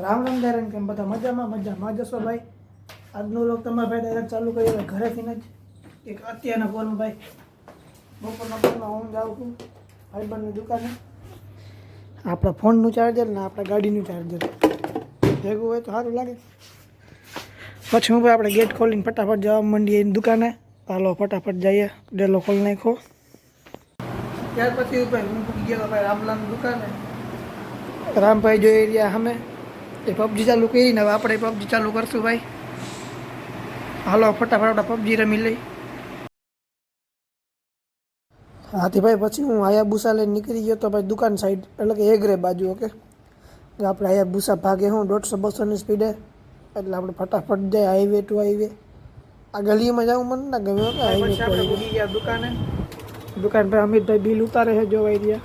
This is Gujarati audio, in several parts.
રામ રામ દારણ કેમ બધા મજામાં જશો ભાઈ। આજનો લોક તમારા ભાઈ ડાયરેક્ટ ચાલુ કરી હવે ઘરેથી જ એક અત્યારના ફોનમાં ભાઈ બપોરના ફોનમાં હું જાઉં છું ભાઈબંધની દુકાને। આપણા ફોનનું ચાર્જર ને આપણા ગાડીનું ચાર્જર ભેગું હોય તો સારું લાગે। પછી હું ભાઈ આપણે ગેટ ખોલીને ફટાફટ જવા માંડીએ એની દુકાને। ચાલો ફટાફટ જઈએ, ડેલો ખોલી નાખો। ત્યાર પછી ભાઈ હું પૂકી ગયો ભાઈ રામલાલની દુકાને। રામભાઈ જોઈ રહ્યા અમે એ પબજી ચાલુ કરીને હવે આપણે પબજી ચાલુ કરશું ભાઈ। હાલો ફટાફટ આપણે પબજી રમી લઈ। હાથી ભાઈ પછી હું હાયાબુસા લઈને નીકળી ગયો તો ભાઈ દુકાન સાઈડ એટલે કે એગરે બાજુ। ઓકે આપણે હાયાબુસા ભાગે હું 150-200ની સ્પીડે એટલે આપણે ફટાફટ જાય હાઈવે ટુ હાઈવે। આ ગલીમાં જવું મને ના ગમે કે હાઈવે ટુ હાઈવે દુકાને। દુકાન પર અમિતભાઈ બિલ ઉતારે છે જોવાઈ રહ્યા।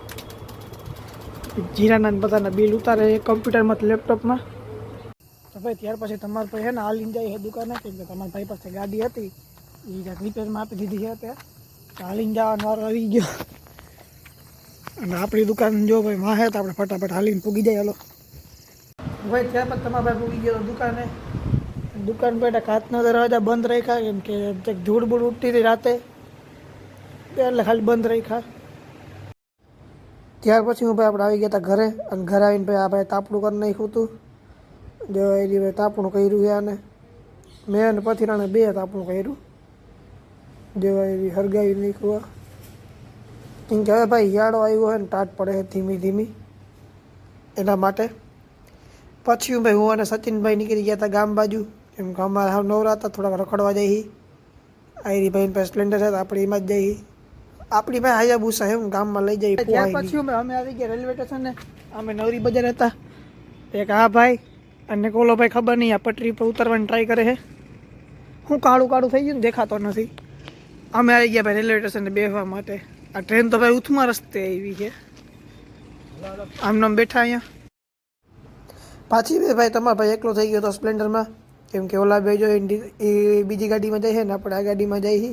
જીરાના બધાના બિલ ઉતારે કમ્પ્યુટરમાં લેપટોપમાં। તો ભાઈ ત્યાર પછી તમારે ભાઈ છે ને હાલીને જાય છે દુકાને કેમ કે તમારા ભાઈ પાસે ગાડી હતી એ રિપેરમાં આપી દીધી છે ત્યાં હાલીને જવાનો વારો આવી ગયો। અને આપણી દુકાન જો ભાઈ માં હે તો આપણે ફટાફટ હાલીને પૂગી જાય। હાલો ભાઈ ત્યાર પછી તમારા ભાઈ પૂગી ગયો દુકાને। દુકાન બેઠા કાચના દરવાજા બંધ રાખ્યા કેમ કે ધૂળ બૂળ ઉઠતી હતી રાતે એટલે ખાલી બંધ રાખ્યા। ત્યાર પછી હું ભાઈ આપણે આવી ગયા હતા ઘરે અને ઘરે આવીને ભાઈ આ ભાઈ તાપણું કરી નાખ્યું હતું। જો એ ભાઈ તાપણું કર્યું છે આને મેં અને પથીરાને 2 તાપણું કર્યું। જેવા એવી હરગાવી નાખ્યું કેમ કે હવે ભાઈ યાળો આવ્યો હોય ને ટાટ પડે છે ધીમી ધીમી એના માટે। પછી હું ભાઈ હું અને સચિનભાઈ નીકળી ગયા હતા ગામ બાજુ કેમ કે અમારે હાવ નવરા હતા થોડાક રખડવા જઈએ। આયરી ભાઈ પાસે સ્પ્લેન્ડર છે તો આપણે એમાં જ જઈએ। આપણી ભાઈ હાયાબુસા હે હું ગામમાં લઈ જઈ। ત્યાર પછી અમે આવી ગયા રેલવે સ્ટેશને। અમે નવરી બજાર હતા। એક આ ભાઈ અને કોલો ભાઈ ખબર નહીં આ પટરી પર ઉતરવાની ટ્રાય કરે છે। હું કાળું કાળું થઈ ગયું ને દેખાતો નથી। અમે આવી ગયા ભાઈ રેલવે સ્ટેશને બેસવા માટે। આ ટ્રેન તો ભાઈ ઉથમા રસ્તે આવી છે આમનામ બેઠા અહીંયા। પાછી ભાઈ તમારા ભાઈ એકલો થઈ ગયો હતો સ્પ્લેન્ડરમાં કેમ કે ઓલા ભાઈ જો એ બીજી ગાડીમાં જાય છે ને આપણે આ ગાડીમાં જઈએ।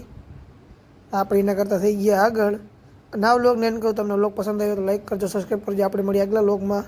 આપણે એના કરતાં થઈ ગયા આગળ। નવા વ્લોગને એન્ડ કહું તમને વ્લોગ પસંદ આવ્યો તો લાઈક કરજો, સબસ્ક્રાઈબ કરજો। આપણે મળીએ આગલા વ્લોગમાં।